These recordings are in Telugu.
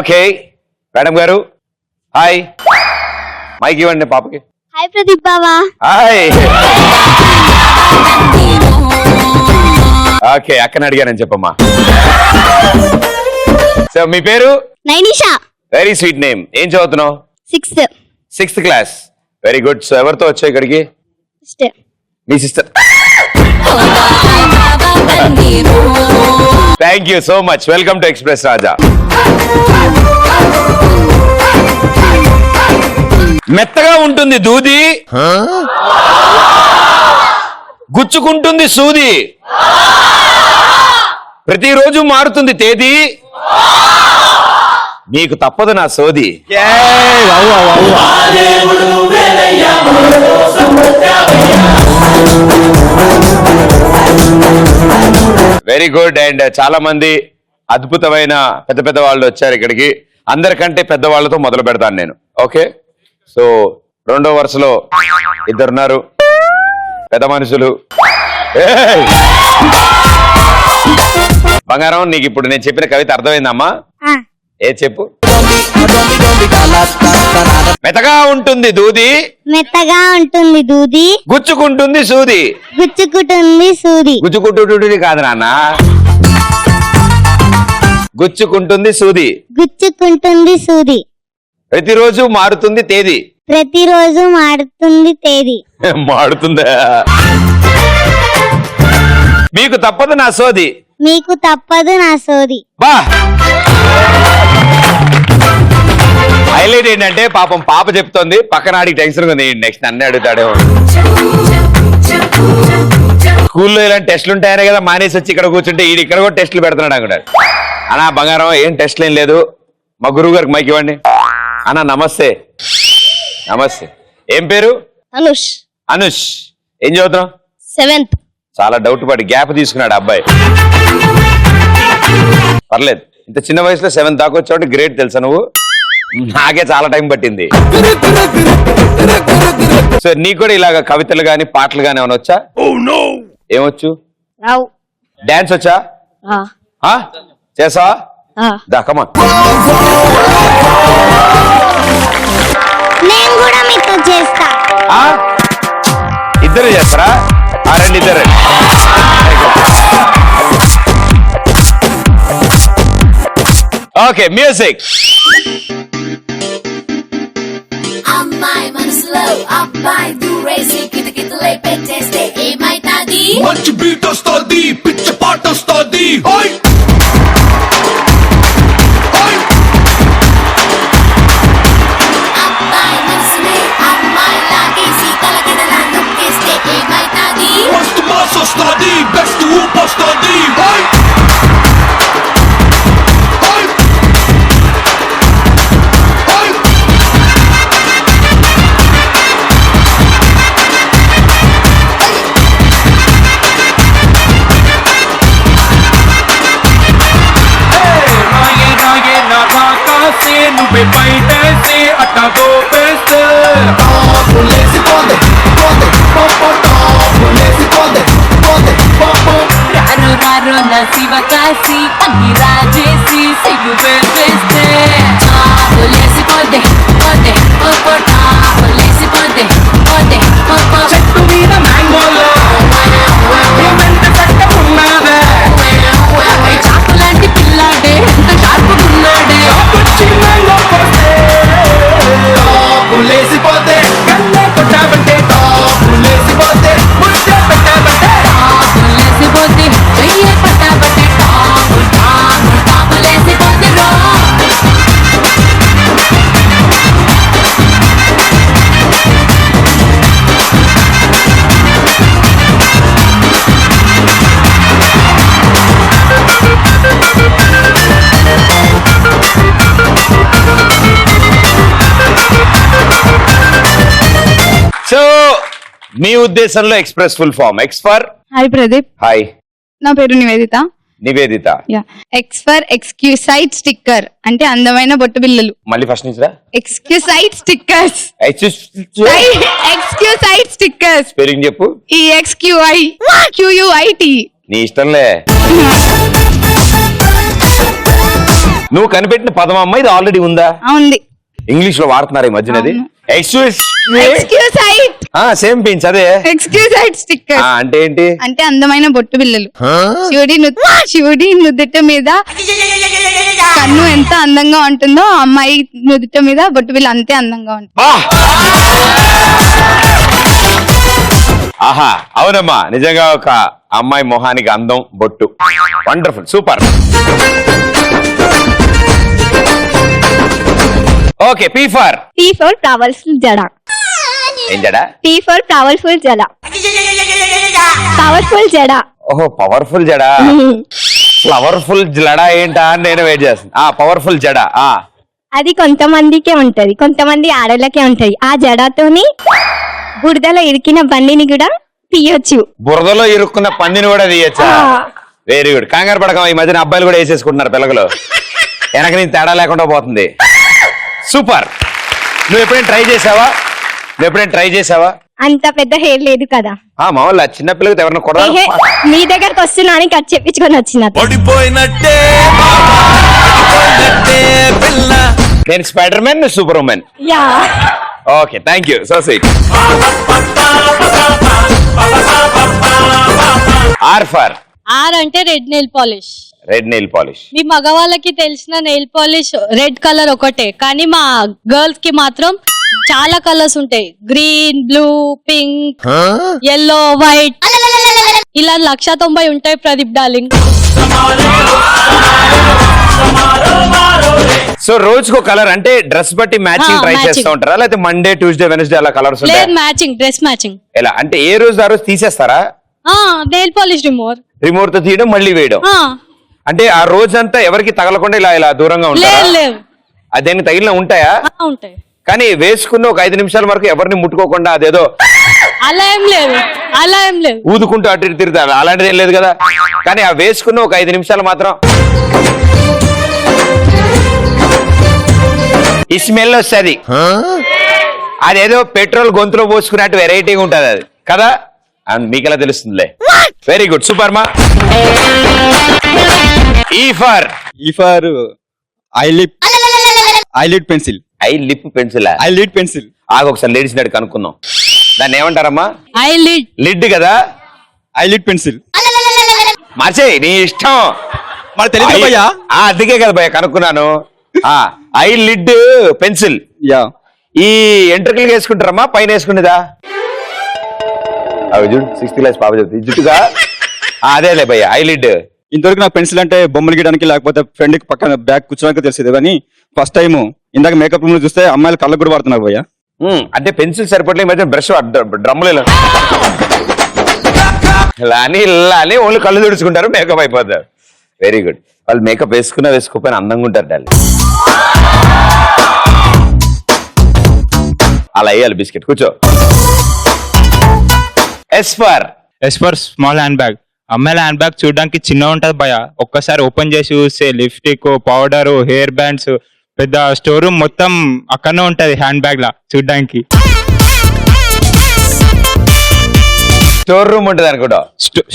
ఓకే మేడం గారు హాయ్ మైక్ ఇవ్వండి పాపకి. హాయ్ ప్రదీప్ బావా. హాయ్. ఓకే అక్కని అడిగానని చెప్పమ్మా. సో మీ పేరు? నైనిషా. Very sweet name. ఏం చదువుతున్నావు? 6th class. Very good. So ఎవరితో వచ్చావు ఇక్కడికి? మీ sister. Thank you so much. Welcome to express Raja. మెత్తగా ఉంటుంది దూది, గుచ్చుకుంటుంది సూది, ప్రతిరోజు మారుతుంది తేదీ, మీకు తప్పదు నా సోది. Very good. అండ్ చాలా మంది అద్భుతమైన పెద్ద పెద్ద వాళ్ళు వచ్చారు ఇక్కడికి. అందరికంటే పెద్దవాళ్ళతో మొదలు పెడతాను నేను. ఓకే, సో రెండో వరుసలో ఇద్దరున్నారు పెద్ద మనుషులు. బంగారం, నీకు ఇప్పుడు నేను చెప్పిన కవిత అర్థమైందమ్మా? ఏ చెప్పు. మెత్తగా ఉంటుంది దూది, మెత్తగా ఉంటుంది దూది, గుచ్చుకుంటుంది సూది. గుచ్చుకుంటుంది సూది. గుచ్చుకుంటుంది కాదు నాన్న, గుచ్చుకుంటుంది సూది. గుచ్చుకుంటుంది సూది. ప్రతిరోజు మారుతుంది తేదీ. ప్రతిరోజు మారుతుంది తేదీ. మారుతుందా? మీకు తప్పదు నా సోది. మీకు తప్పదు నా సోది. బా హైలైట్ ఏంటంటే పాపం పాప చెప్తోంది, పక్కన ఆడికి టెన్షన్ ఉంది. నెక్స్ట్ అన్నీ అడుగుతాడేమో. స్కూల్లో ఇలాంటి టెస్టులు ఉంటాయనే కదా మానేసి వచ్చి ఇక్కడ కూర్చుంటే ఈడు ఇక్కడ కూడా టెస్టులు పెడుతున్నాడు అనుకుంటాడు. అన్నా బంగారం, ఏం టెస్టులు ఏం లేదు, మా గురువు గారికి మైక్ ఇవ్వండి. అన్నా నమస్తే. నమస్తే. ఏం పేరు? అనుష్. అనుష్. ఏం చదువుతున్నావు? 7th. చాలా డౌట్ పడి గ్యాప్ తీసుకున్నాడు అబ్బాయి. పర్లేదు, ఇంత చిన్న వయసులో 7th దాకా వచ్చావు, గ్రేట్. తెలుసా నువ్వు? నాకే చాలా టైం పట్టింది. సో నీకు కూడా ఇలాగ కవితలు గాని పాటలు గాని ఏమైనా వచ్చా? ఏమొచ్చు? డాన్స్ వచ్చా? చేసా? కమా. నేను కూడా మీతో చేస్తా. ఇద్దరు చేస్తారా? రండి ఇద్దరు. Okay, music. అమ్మాయి మనసులో అబ్బాయి దూరేసి కితకితలై పెట్టేస్తే ఏమైతాది? మంచి బీట్ వస్తుంది, పిచ్చ పాట వస్తుంది. అబ్బాయి మనసునే అమ్మాయి లాగేసి తలకిదలా నొక్కేస్తే ఏమైతాది? మస్తు మాస్ వస్తుంది, బెస్ట్ ఊపు వస్తుంది. నువ్వే బయటేసి అట్టా దోపేస్తే రారు రారు నా శివ కాసి అన్ని రాజేసి సిగ్గు వేస్తే లేసిపోతే పోతే లేసిపోతే పోతే చెట్టు మీద మ్యాంగోలో ఏమంత చట్టమున్నాదే, చాకు లాంటి పిల్లాడే ఎంత షార్పుకున్నాడే. లేసిపోతే కన్నే కొట్టాబంటే లేసిపోతే ముచ్చే పెట్టాబంటే లేసిపోతే చెయ్యే పట్టాబట్టే టాపు లేసిపోతే రో. సో మీ ఉద్దేశంలో express full form X for? Hi Pradeep. Hi, నా పేరు Niveditha. Niveditha. X for exquisite sticker, అంటే అందమైన బొట్టు బిల్లలు. మళ్ళీ ఫస్ట్ నుంచి రా. Exquisite stickers. Exquisite stickers. Spelling చెప్పు. EXQUIT. నీ ఇష్టంలే. నువ్వు కనిపెట్టిన పదం అమ్మ ఇది ఆల్రెడీ ఉందా? ఉంది. ఇంగ్లీష్ లో వాడుతున్నారు ఈ మధ్యన అది. ఎక్స్క్యూసైట్. సేమ్ పించ్ అదే. ఎక్స్క్యూసైట్ స్టిక్కర్ అంటే ఏంటి? అంటే అందమైన బొట్టు బిల్లలు. శివుడి నుదుట మీద కన్ను ఎంత అందంగా ఉంటుందో అమ్మాయి నుదుట మీద బొట్టు బిల్ల అంతే అందంగా ఉంటుంది. ఆహా అవునమ్మా, నిజంగా ఒక అమ్మాయి మొహానికి అందం బొట్టు. Wonderful, super. Okay, P for powerful జడ. ఏం జడ? పవర్ఫుల్ జడ. పవర్ఫుల్ జడ. ఓహో పవర్ఫుల్ జడ. ఫ్లవర్ఫుల్ జడ ఏంటా అని నేను వెయిట్ చేస్తాను. పవర్ఫుల్ జడ. అది కొంతమందికే ఉంటది, కొంతమంది ఆడలకే ఉంటది. ఆ జడతోని బురదలో ఇరికిన బండిని కూడా తీయొచ్చు. బురదలో ఇరుక్కున్న పందిని కూడా తీయచ్చా? Very good. కంగారు పడకం, ఈ మధ్యన అబ్బాయిలు కూడా వేసేసుకుంటున్నారు పిల్లలు. వెనక నేను తేడా లేకుండా పోతుంది. సూపర్. నువ్వు ఎప్పుడైనా ట్రై చేసావా? అంత పెద్ద హెయిర్ లేదు కదా. మామూలు చిన్న పిల్లలకి ఎవరైనా కూడా మీ దగ్గరకు వస్తున్నా అని కట్ చెప్పించుకొని వచ్చిన. నేను స్పైడర్ మ్యాన్, నువ్వు super women. Yeah. Okay, thank you. So sweet. R అంటే red nail polish. Red nail polish. మీ మగవాళ్ళకి తెలిసిన నెయిల్ పాలిష్ రెడ్ కలర్ ఒకటే, కానీ మా గర్ల్స్ కి మాత్రం చాలా కలర్స్ ఉంటాయి. Green, blue, pink, yellow, white, ఇలా 190 ఉంటాయి. ప్రదీప్ డార్లింగ్. సో రోజుకో కలర్ అంటే డ్రెస్ బట్టి మ్యాచింగ్ ట్రై చేస్తూ ఉంటారా, లేకపోతే మండే, ట్యూస్డే, వెనస్డే అలా కలర్స్ లేదు, మ్యాచింగ్, డ్రెస్ మ్యాచింగ్. ఎలా అంటే ఏ రోజు ఆ రోజు తీసేస్తారా? నెయిల్ పాలిష్ రిమోట్ తో తీయడం మళ్ళీ వేయడం. అంటే ఆ రోజంతా ఎవరికి తగలకుండా ఇలా దూరంగా ఉంటారా? లేదు, అదేని తగిలిన ఉంటాయా? ఉంటాయి. కానీ వేసుకున్న ఒక 5 నిమిషాల వరకు ఎవరిని ముట్టుకోకుండా అదేదో అలా ఏం లేదు. ఊదుకుంటూ అటు ఇటు తిరుగుతారు, అలాంటిది ఏం లేదు కదా. కానీ ఆ వేసుకున్న ఒక 5 నిమిషాలు మాత్రం ఈ స్మెల్ వస్తుంది. అదేదో పెట్రోల్ గొంతులో పోసుకున్నట్టు వెరైటీగా ఉంటది అది కదా. మీకు ఎలా తెలుస్తుందిలే. వెరీ గుడ్, సూపర్ మా. E for eyelid pencil. Eye lip pencil. Eyelid pencil. ఒకసారి లేడీస్ నాడు కనుక్కుందాం. దాన్ని ఏమంటారమ్మా? లిడ్ కదా. Eyelid pencil. మార్చే నీ ఇష్టం. మరి తెలియదు భయ్యా. అందుకే కదా భయ్య కనుక్కున్నాను. Eye lid pencil. యా. ఈ ఎంట్రకలు వేసుకుంటారమ్మా, పైన వేసుకునేదా? అవి చూడు, 6th క్లాస్ పాప చెప్తుంది జుట్టుగా. అదేలే భయ్య ఐ లిడ్. ఇంతవరకు నాకు పెన్సిల్ అంటే బొమ్మలు గీయడానికి లేకపోతే ఫ్రెండ్ కి పక్కన బ్యాగ్ కూర్చోడానికి తెలిసేది, కానీ ఫస్ట్ టైం ఇందాక మేకప్ రూమ్ లో చూస్తే అమ్మాయిలు కళ్ళకు కూడా వాడుతున్నారు భయ్యా. అంటే పెన్సిల్ సరిపడలే, మధ్య బ్రష్ డ్రమ్ములు ఇలా అని ఓన్లీ కళ్ళు తుడుచుకుంటారు, మేకప్ అయిపోతారు. Very good. వాళ్ళు మేకప్ వేసుకోకపోయినా అందంగా ఉంటారు డాలి. అలా వేయాలి. బిస్కెట్ కూర్చో. S for small hand bag. అమ్మాయిల హ్యాండ్ బ్యాగ్ చూడడానికి చిన్న ఉంటది భయ. ఒక్కసారి ఓపెన్ చేసి చూస్తే లిప్స్టిక్, పౌడర్, హెయిర్ బ్యాండ్స్, పెద్ద స్టోర్ రూమ్ మొత్తం అక్కడనే ఉంటది హ్యాండ్ బ్యాగ్ లా చూడడానికి. స్టోర్ రూమ్ ఉంటది అనుకుంటా.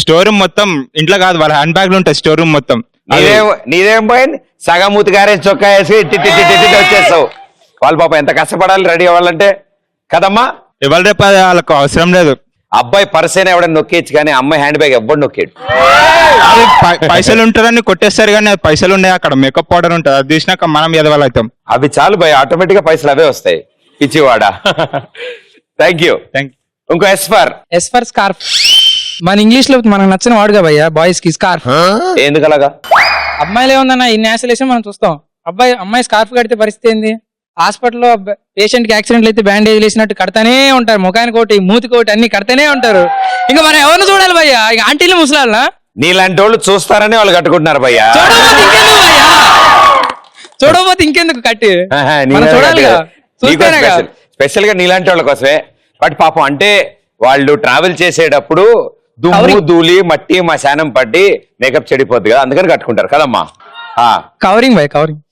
స్టోర్ రూమ్ మొత్తం ఇంట్లో కాదు, వాళ్ళ హ్యాండ్ బ్యాగ్ లో ఉంటది స్టోర్ రూమ్ మొత్తం. నీదేం పోయింది? సగం మూతిగారే చొక్కా వేసి వచ్చేస్తావు. వాళ్ళు పాప ఎంత కష్టపడాలి రెడీ అవ్వాలంటే కదమ్మా. ఎవరి రేపు వాళ్ళకు అవసరం లేదు. అబ్బాయి పర్సైనా ఎవడన్నా నొక్కేయచ్చు, కానీ అమ్మాయి హ్యాండ్ బ్యాగ్ ఎవ్వడు నొక్కేడు. పైసలు ఉంటారని కొట్టేస్తారు, కానీ అది పైసలు ఉన్నాయి అక్కడ. మేకప్ పౌడర్ ఉంటుంది, అది తీసినాక మనం ఎదవాలి అవుతాం. అవి చాలు భయ, ఆటోమేటిక్ గా పైసలు అవే వస్తాయి. పిచ్చివాడా. Thank you. ఇంకో ఎస్ ఫర్ స్కార్ఫ్. మన ఇంగ్లీష్ లో మనకు నచ్చిన వాడుగా భయ్యా బాయ్స్ కి స్కార్ఫ్. ఎందుకు అలాగా? అమ్మాయిలు ఏముందన్న ఈ నేషనల్ మనం చూస్తాం. అమ్మాయి స్కార్ఫ్ కడితే పరిస్థితి ఏంది? హాస్పిటల్లో పేషెంట్ కి యాక్సిడెంట్లు అయితే బ్యాండేజ్ వేసినట్టు కడతానే ఉంటారు, ముఖానికి ఒకటి, మూతికి ఒకటి, అన్ని కడతానే ఉంటారు. ఇంకా మనం ఎవరిని చూడాలి భయ్యా? ఇక ఆంటీలు ముసలాళ్ళ నీలాంటి వాళ్ళు చూస్తారని వాళ్ళు కట్టుకుంటున్నారు భయ్యా. చూడబోతే ఇంకెందుకు కట్టి చూడాలిగా, చూస్తేనేగా. స్పెషల్ గా నీలాంటి వాళ్ళ కోసమే. బట్ పాపం అంటే వాళ్ళు ట్రావెల్ చేసేటప్పుడు దుమ్ము, ధూళి, మట్టి, మశానం పట్టి మేకప్ చెడిపోద్ది కదా, అందుకని కట్టుకుంటారు కదమ్మా. కవరింగ్ భయ్, కవరింగ్.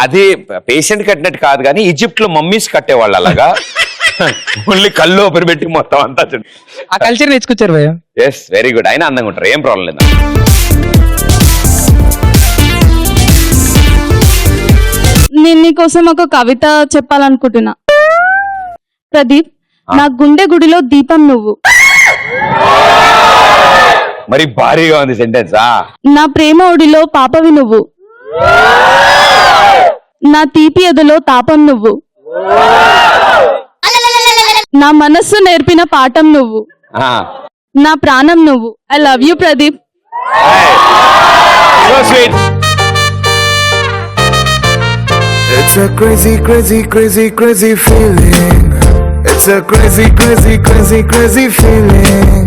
అది పేషెంట్ కట్టినట్టు కాదు, కానీ ఈజిప్ట్ లో మమ్మీస్ కట్టేవాళ్ళు అలాగా. ఓన్లీ కళ్ళు ఓపెన్ పెట్టి మొత్తం అంతా. ఆ కల్చర్ నేర్చుకొచ్చారు భయ్య. Yes, very good. అయినా అందంగా ఉంటారు, ఏం ప్రాబ్లం లేదు. నేను నీకోసం ఒక కవిత చెప్పాలనుకుంటున్నా. ప్రదీప్, నా గుండె గుడిలో దీపం నువ్వు, మరి భారీగా ఉంది సెంటెన్స్. నా ప్రేమ ఒడిలో పాపవి నువ్వు, నా తీపి ఎదలో తాపం నువ్వు, నా మనస్సు నేర్పిన పాఠం నువ్వు, నా ప్రాణం నువ్వు. I love you Pradeep. So sweet. It's a crazy, crazy, crazy, crazy feeling. It's a crazy, crazy, crazy, crazy feeling.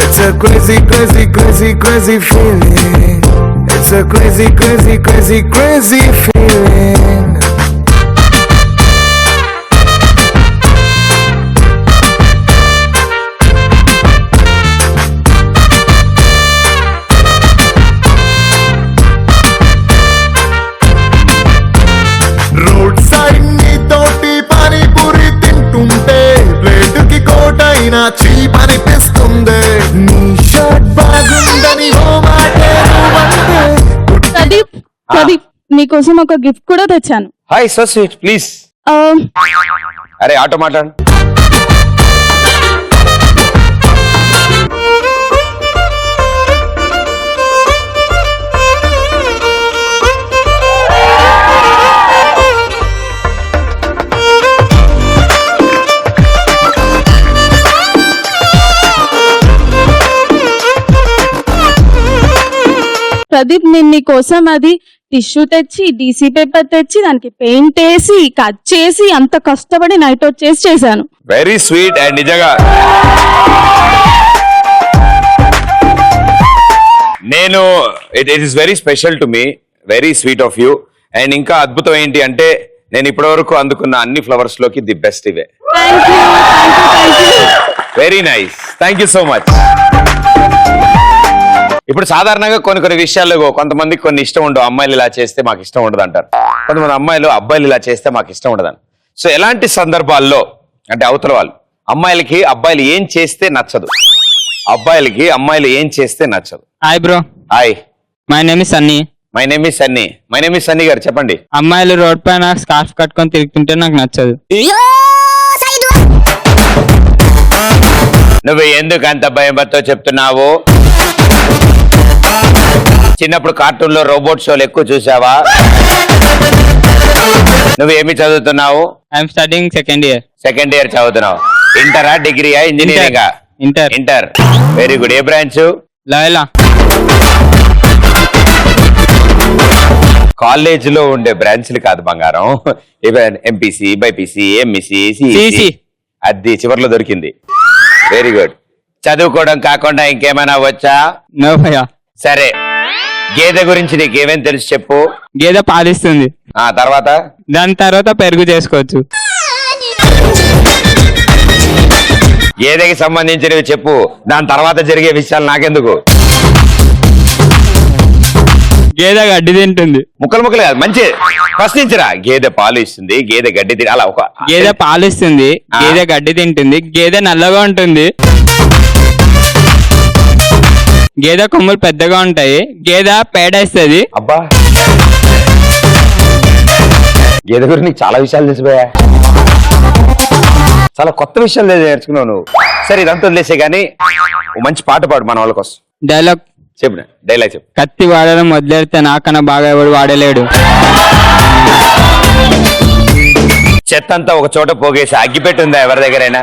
It's a crazy, crazy, crazy, crazy feeling. It's a crazy, crazy, crazy, crazy feeling. Road side నీ తోటి పానీపూరి తింటుంటే ప్లేటుకి కోటైనా చీప్ అనిపిస్తుంది. నీ షర్ట్ బాగుందని ఓ మాటే నువ్వంటే. ప్రదీప్, ప్రదీప్, నీకోసం ఒక గిఫ్ట్ కూడా తెచ్చాను. Hi, so sweet. ప్లీజ్. అరే ఆటో మాట్లాడు. ప్రదీప్, నేను నీకోసం అది టిష్యూ తెచ్చి, డీసీ పేపర్ తెచ్చి, దానికి పెయింట్ వేసి, కట్ చేసి, అంత కష్టపడి నైట్ అవుట్ చేసి చేశాను. Very sweet. అండ్ నిజంగా నేను it is very special to me. Very sweet of you. And ఇంకా అద్భుతం ఏంటి అంటే నేను ఇప్పటివరకు అందుకున్న అన్ని ఫ్లవర్స్ లోకి ది బెస్ట్ ఇవే. Very nice. Thank you so much. ఇప్పుడు సాధారణంగా కొన్ని విషయాల్లో కొంతమందికి కొన్ని ఇష్టం ఉండవు. అమ్మాయిలు ఇలా చేస్తే మాకు ఇష్టం ఉండదు అంటారు. కొంతమంది అమ్మాయిలు అబ్బాయిలు ఇలా చేస్తే మాకు ఇష్టం ఉండదు. సో ఎలాంటి సందర్భాల్లో అంటే అవతల వాళ్ళు అమ్మాయిలకి అబ్బాయిలు ఏం చేస్తే నచ్చదు, అబ్బాయిలకి అమ్మాయిలు ఏం చేస్తే నచ్చదు? Hi bro. Hi, my name is Sunny. My name is Sunny. My name is Sunny గారు చెప్పండి. అమ్మాయిలు రోడ్ పైన స్కార్ఫ్ కట్టుకొని తిరుగుతుంటే నాకు నచ్చదు. నువ్వు ఎందుకు అంత భయంతో చెప్తున్నావు? చిన్నప్పుడు కార్టూన్ లో రోబోట్ షోలు ఎక్కువ చూసావా? నువ్వు ఏమి చదువుతున్నావు? I'm studying second year. Second year చదువుతున్నావు. ఇంటరా, డిగ్రీయా, ఇంజనీరింగా? ఇంటర్. ఇంటర్. Very good. ఏ బ్రాంచ్? లాయలా. కాలేజీలో ఉండే బ్రాంచ్లు కాదు బంగారం. MPC, BiPC, MEC, CEC. అది చివర్లో దొరికింది. Very good. చదువుకోవడం కాకుండా ఇంకేమైనా వచ్చా? నో భయ్యా. సరే, గేదె గురించి నీకేమేం తెలుసు చెప్పు. గేదె పాలిస్తుంది. తర్వాత? దాని తర్వాత పెరుగు చేసుకోవచ్చు. గేదెకి సంబంధించినవి చెప్పు, దాని తర్వాత జరిగే విషయాలు నాకెందుకు? గేదె గడ్డి తింటుంది. ముక్కలు కాదు, మంచి ప్రశ్నించరా. గేదె పాలు ఇస్తుంది, గేదె గడ్డి తిని అలా ఒక గేదె పాలిస్తుంది, గేదె గడ్డి తింటుంది, గేదె నల్లగా ఉంటుంది, గేదె కొమ్ములు పెద్దగా ఉంటాయి, గేదె పేడేస్తుంది. అబ్బా, గేదె గురించి నీకు చాలా విషయాలు తెలిసిపోయా. చాలా కొత్త విషయాలు నేర్చుకున్నావు నువ్వు. సరే, ఇదంతా వదిలేసే గానీ మంచి పాట పాడు మన వాళ్ళ కోసం. డైలాగ్ చెప్పు. డైలాగ్ చెప్పు. కత్తి వాడడం మొదలెడితే నాకన్నా బాగా ఎవడు వాడలేడు. చెత్త అంతా ఒక చోట పోగేసి అగ్గిపెట్టుందా ఎవరి దగ్గరైనా?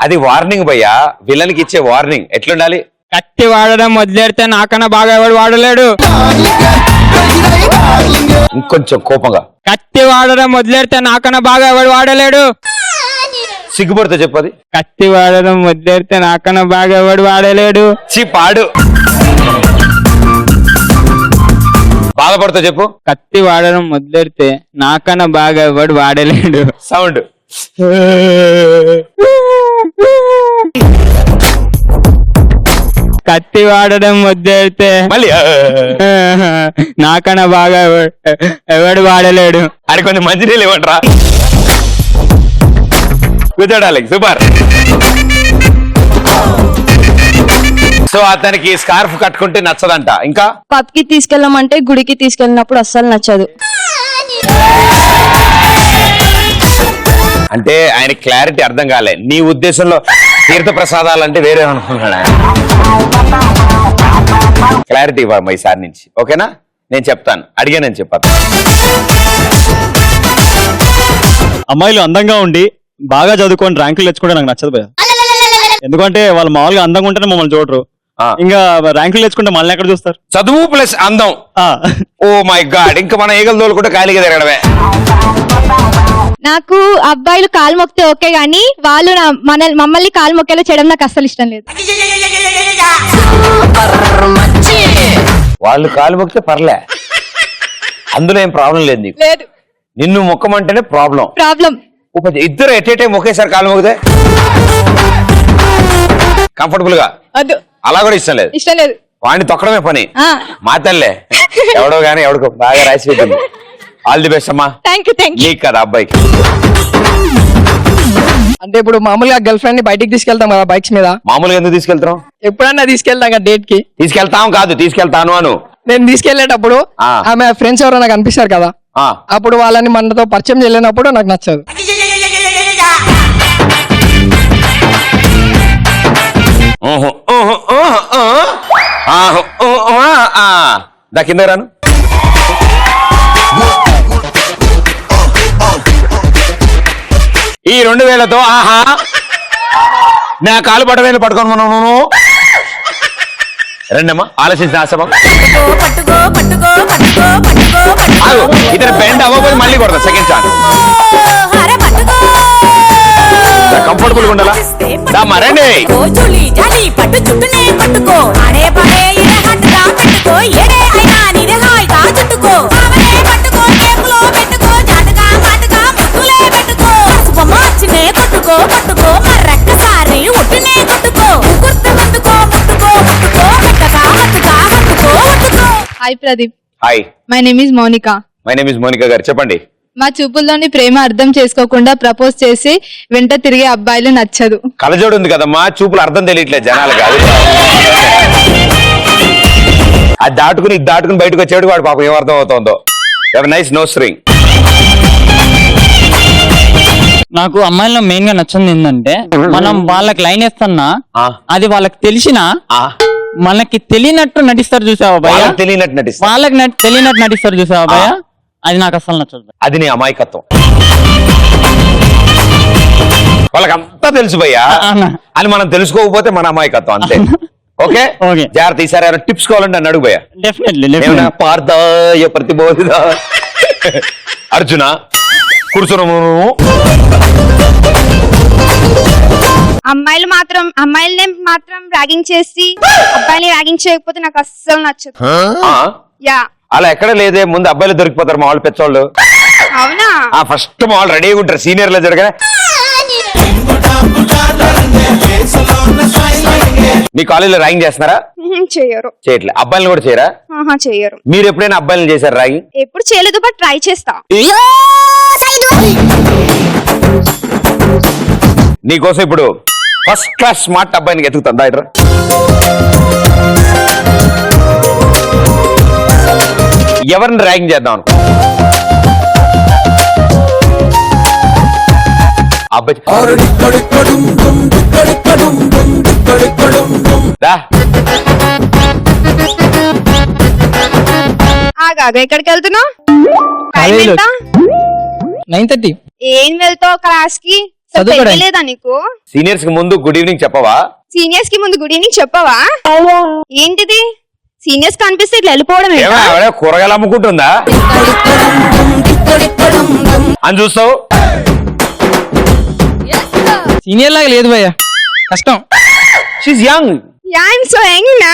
అది వార్నింగ్ భయ్యా, విలన్కి ఇచ్చే వార్నింగ్. ఎట్లుండాలి? కత్తి వాడడం మొదలెడితే నాకన్నా బాగా ఎవడు వాడలేడు. ఇంకొంచెం కోపంగా. కత్తి వాడడం మొదలెడితే నాకన్నా బాగా ఎవడు వాడలేడు. సిగ్గుపడుతూ చెప్పది. కత్తి వాడడం మొదలెడితే నాకన్నా బాగా ఎవడు వాడలేడు. పాడు. బాధపడుతూ చెప్పు. కత్తి వాడడం మొదలెడితే నాకన్నా బాగా ఎవడు వాడలేడు. సౌండ్. కత్తి వాడడం మొదలెడితే మళ్ళీ నాకన్నా బాగా ఎవడు వాడలేడు. అది కొంచెం మంచినీళ్ళు ఇవ్వండిరా. కూర్చోడాలి. సూపర్. సో అతనికి స్కార్ఫ్ కట్టుకుంటే నచ్చదంట. ఇంకా పబ్కి తీసుకెళ్ళమంటే గుడికి తీసుకెళ్ళినప్పుడు అస్సలు నచ్చదు. అంటే ఆయన క్లారిటీ అర్థం కాలే. నీ ఉద్దేశంలో తీర్థ ప్రసాదాలు అంటే వేరే అనుకున్నాడు. క్లారిటీ ఇవ్వాలి ఈసారి నుంచి, ఓకేనా? నేను చెప్తాను, అడిగానని చెప్పాను. అమ్మాయిలు అందంగా ఉండి బాగా చదువుకొని ర్యాంకులు తెచ్చుకుంటే నాకు నచ్చదు భయ. ఎందుకంటే వాళ్ళు మామూలుగా అందంగా ఉంటేనే మమ్మల్ని చూడరు, ఇంకా ర్యాంకులు తెచ్చుకుంటే మళ్ళీ ఎక్కడ చూస్తారు? చదువు ప్లస్ అందం. ఓ మై గాడ్, ఇంకా మనం ఏగలు తోలుకుంటే ఖాళీగా తిరగడమే. నాకు అబ్బాయిలు కాలు మొక్కితే ఓకే గానీ వాళ్ళు మమ్మల్ని కాలు మొక్కేలా చేయడం నాకు అస్సలు ఇష్టం లేదు. వాళ్ళు కాలు మొక్కితే పర్లే, అందులో ఏం ప్రాబ్లం లేదు నీకు. లేదు, నిన్ను మొక్కమంటేనే ప్రాబ్లం. ఇద్దరు ఎట్ ఏ టైం ఒకేసారి కాలు మొక్కితే కంఫర్టబుల్ గా వద్దు, అలా కూడా ఇష్టం లేదు. ఇష్టం లేదు. వాడిని తొక్కడమే పని. మాతల్లే ఎవడో గానీ ఎవడికో బాగా రాసి పెట్టింది. ఆల్ ది బెస్ట్ అమ్మా. నీకు కదా అబ్బాయికి. అంటే ఇప్పుడు మామూలుగా గర్ల్ ఫ్రెండ్ ని బయటికి తీసుకెళ్తాం కదా బైక్స్ మీద. మామూలుగా ఎందుకు తీసుకెళ్తాం? ఎప్పుడన్నా తీసుకెళ్తాం కదా డేట్ కి. తీసుకెళ్తాం కాదు, తీసుకెళ్తాను అను. నేను తీసుకెళ్లేటప్పుడు ఆమె ఫ్రెండ్స్ ఎవరైనా కనిపిస్తారు కదా, అప్పుడు వాళ్ళని మనతో పరిచయం చేయలేనప్పుడు నాకు నచ్చదు. దా కింద రాను. ఈ 2000తో ఆహా నా కాలు పడవేలు పట్టుకొని మనం రండమ్మా, ఆలోచించిన ఆశమా. ఇతను బెండ్ అవ్వబోయి మళ్ళీ కొడతా సెకండ్ ఛాన్స్. కంఫర్టబుల్ గా ఉండాలా? రండి. Hi Pradeep. Hi, my name is Mounika. My name is Monika garu. చెప్పండి. మా చూపుల్లోని ప్రేమ అర్థం చేసుకోకుండా ప్రపోజ్ చేసి వెంట తిరిగే అబ్బాయిలు నచ్చదు. కలజోడు ఉంది కదమ్మా, చూపులు అర్థం తెలియట్లేదు జనాలు కాదు. అది దాటుకుని ఇది దాటుకుని బయటకు వచ్చాడు వాడు పాపం ఏమర్థం అవుతుందో. Nice nose ring. నాకు అమ్మాయిల్లో మెయిన్ గా నచ్చింది ఏంటంటే మనం వాళ్ళకి లైన్ వేస్తున్నా అది వాళ్ళకి తెలిసినా మనకి తెలియనట్టు నటిస్తారు చూసావా భయ్య. వాళ్ళకి తెలియనట్టు నటిస్తారు చూసావా భయ్య, అది నాకు అసలు నచ్చదు. అది నీ అమాయకత్వం. వాళ్ళకి అంతా తెలుసు భయ్యా అని మనం తెలుసుకోకపోతే మన అమాయకత్వం అంతే. ఓకే, జాగ్రత్త. ఈసారి ఏమైనా టిప్స్ కావాలంటే నన్ను అడుగు భయ్యా. డెఫినెట్లీ. పార్థాయ ప్రతిబోధిత అర్జున కూర్చున్నాము. అమ్మాయిలనే మాత్రం ర్యాగింగ్ చేసి అబ్బాయిని ర్యాగింగ్ చేయకపోతే నాకు అస్సలు నచ్చదు. యా, అలా ఎక్కడ లేదే. ముందు అబ్బాయిలు దొరికిపోతారు మా వాళ్ళు పెద్దోళ్ళు. అవునా? ఫస్ట్ మా వాళ్ళు రెడీగా ఉంటారు. సీనియర్లు జరగనే మీ కాలేజీలో ర్యాగింగ్ చేస్తున్నారా? చేయరు. చేయట్లే. అబ్బాయిలు కూడా చేయరా? చేయరు. మీరు ఎప్పుడైనా అబ్బాయిలు చేశారు ర్యాగింగ్? ఎప్పుడు చేయలేదు, బట్ ట్రై చేస్తా. నీకోసం ఇప్పుడు ఫస్ట్ క్లాస్ స్మార్ట్ అబ్బాయిని ఎతుకుతుందా ఇట్రా. ఎవరిని ర్యాగింగ్ చేద్దాం అనుకో. అబ్బాయి ఎక్కడికి వెళ్తున్నావు? 9:30. ఏం వెళ్తావు క్లాస్ కి? లేదా నీకు? సీనియర్స్ కి ముందు గుడ్ ఈవినింగ్ చెప్పవా? సీనియర్స్ కి ముందు గుడ్ ఈవినింగ్ చెప్పవా? ఏంటిది? సీనియర్స్ కనిపిస్తే ఇట్లా వెళ్ళిపోవడం కూరగాయలు అమ్ముకుంటుందా అని చూస్తావు? సీనియర్ లాగా లేదు భయ్య, కష్టం. She's young. Yeah, I am so young నా.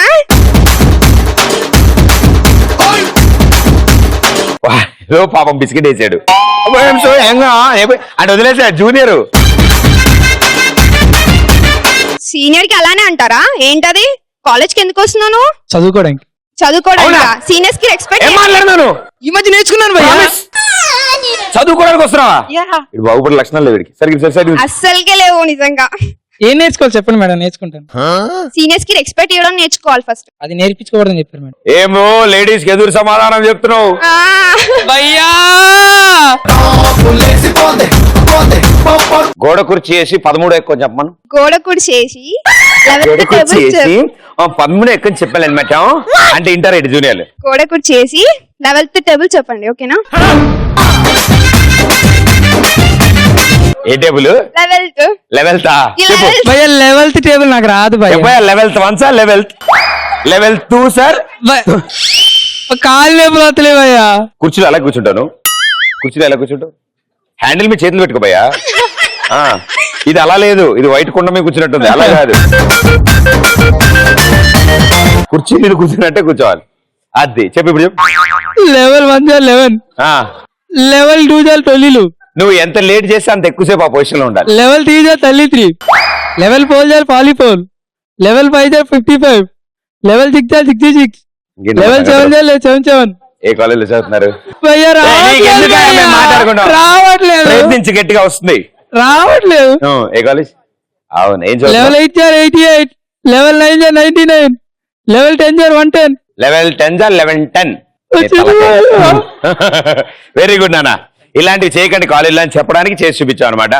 పాపం బిస్కెట్ వేసాడు. అంటే వదిలేసాడు జూనియర్. సీనియర్ కి అలానే అంటారా? ఏంటది? కాలేజ్ కి ఎందుకు వస్తున్నాను? చదువుకోవడానికి. సీనియర్స్ కి రెస్పెక్ట్. ఏం మాట్లాడుతున్నాను? ఈ మధ్య నేర్చుకున్నాను భయ్య. చదువుకోవడానికి వస్తున్నావా? బాగుపడి లక్షణాలు లేవు వీడికి. సరిగ్గా అస్సలకే లేవు నిజంగా. ఏం నేర్చుకోవాలి చెప్పండి మేడం, నేర్చుకుంటాను. సీనియర్స్ కి రెస్పెక్ట్ ఇవ్వడం నేర్చుకోవాలి ఫస్ట్. అది నేర్పించుకోవడం చెప్పారు మేడం. ఏమో లేడీస్ కి ఎదురు సమాధానం చెప్తున్నావు భయ్యా. గోడ కుర్చీ వేసి 13 ఎక్కువ చెప్పమను. గోడ కుడిచేసి గోడ కుర్చీ వేసి 13 ఎక్కువ చెప్పాలి అనమాట. అంటే ఇంటర్ ఎయిట్ జూనియర్లు. గోడ కుడిచేసి 11th టేబుల్ చెప్పండి, ఓకేనా? ఏ టేబుల్? 11th. భయ్యా 11th టేబుల్ నాకు రాదు భయ్యా. 11th 1 sir, 11th 2 sir. కాళ్ళు లేపులు వస్తలే భయ్యా. కుర్చీలో ఎలా కూర్చుంటాను? కుర్చీలో ఎలా కూర్చుంటావు? హ్యాండిల్ మీ చేతులు పెట్టుకో భయ్యా. ఇది అలా లేదు, ఇది వైట్ కుండ మీద కూర్చున్నట్టుంది. అలా కాదు, కుర్చీ మీద కూర్చున్నట్టే కూర్చోవాలి. అది చెప్పు ఇప్పుడు చెప్పు. Level 1 sir 11, level 2 sir 12. నువ్వు ఎంత లేట్ చేస్తే అంత ఎక్కువసేపు ఆ పొజిషన్ లో ఉండాలి. Level 3 sir 33, level 4 sir 44, level 5 sir 55, level 6 sir 66, level 7 sir 77. ఏ కాలేజ్ లో చదువుతున్నారు? రావట్లేదు, ప్రయత్నించి గట్టిగా వస్తుంది. రావట్లేదు. ఏ కాలేజ్? అవును, ఏం level 8 sir 88, level 9 sir 99, level 10 sir 110. Level 10 sir 1110. Very good నాన్న. ఇలాంటివి చేయకండి కాలేజీలో అని చెప్పడానికి చేసి చూపించాం అనమాట.